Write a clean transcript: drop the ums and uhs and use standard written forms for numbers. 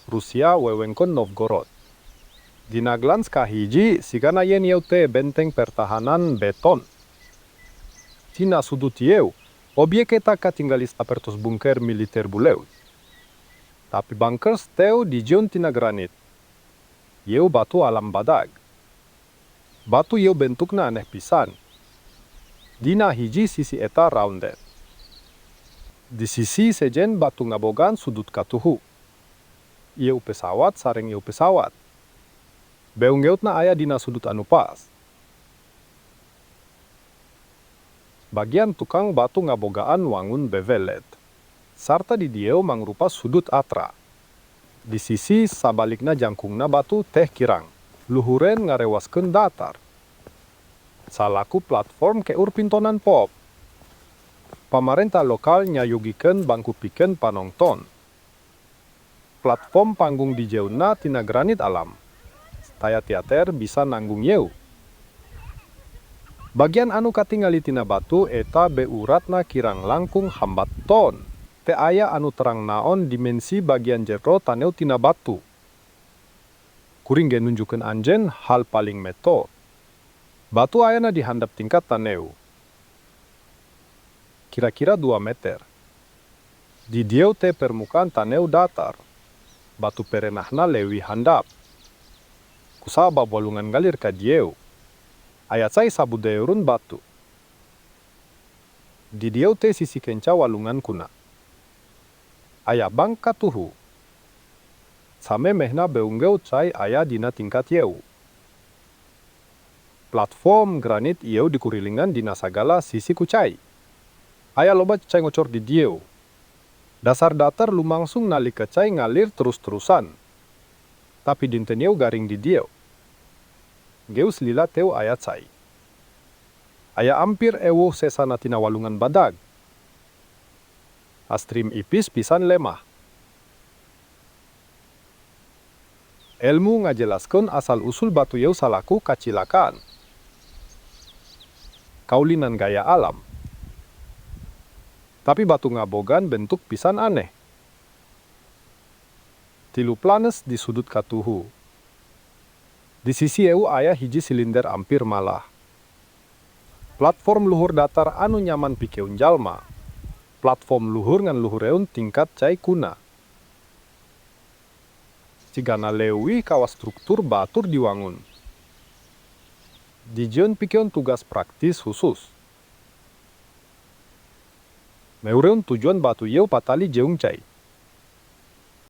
Rusia wewengkon Novgorod. Dina Glanz kahiji sigana yen yeu te benteng pertahanan beton. Tina sudut yeu, obyek eta katinggalis apertos bunker militer buleu. Tapi bunkers teu dijiun tina granit. Yeu batu alam badag. Batu yeu bentukna aneh pisan. Dina hiji sisi eta rounded. Di sisi sejen batu ngabogan sudut katuhu. Ieu pesawat sareng ieu pesawat. Beunggeutna aya dina sudut anu pas. Bagian tukang batu ngabogaan wangun bevelet. Sarta di dieu mangrupa sudut atra. Di sisi sabalikna jangkungna batu teh kirang. Luhuren ngarewaskeun datar. Salaku platform keur pintonan pop. Pamarentah lokal nyayugikeun bangku pikeun panongton. Platform panggung di jeuna tina granit alam. Taya teater bisa nanggung yeu. Bagian anu katingali tina batu eta beuratna kirang langkung hambat ton. Teu aya anu terang naon dimensi bagian jero taneu tina batu. Kuring ge nunjukeun anjeun hal paling meto. Batu ayana di handap tingkat taneu. Kira-kira 2 meter. Di dieu teh permukaan taneu datar. Batu perenahna lewi handap. Kusaba bolungan galir ka dieu. Aya cai sabu deurun batu. Di dieu teh sisi kenca walungan kuna. Aya bangka tuhu. Same mehna beunggeu cai aya dina tingkat yeu. Platform granit ieu dikurilingan dina sagala sisi kucai. Aya loba cai ngocor di dieu. Dasar datar lumangsung nalika cai ngalir terus-terusan. Tapi dinten yeu garing di dieu. Geus lila teu aya cai. Aya ampir eueuh sesana tina walungan badag. Astrim ipis pisan lemah. Elmu ngajelaskeun asal-usul batu yeu salaku kacilakaan. Kaulinan gaya alam. Tapi batu ngabogan bentuk pisan aneh. Tilu planes di sudut katuhu. Di sisi eu aya hiji silinder ampir malah. Platform luhur datar anu nyaman pikeun jalma. Platform luhur ngan luhureun tingkat cai kuna. Cigana leuwih kawa struktur batur diwangun. Dijieun pikeun tugas praktis khusus. Meureun tujuan batu yeu patali jeung cai.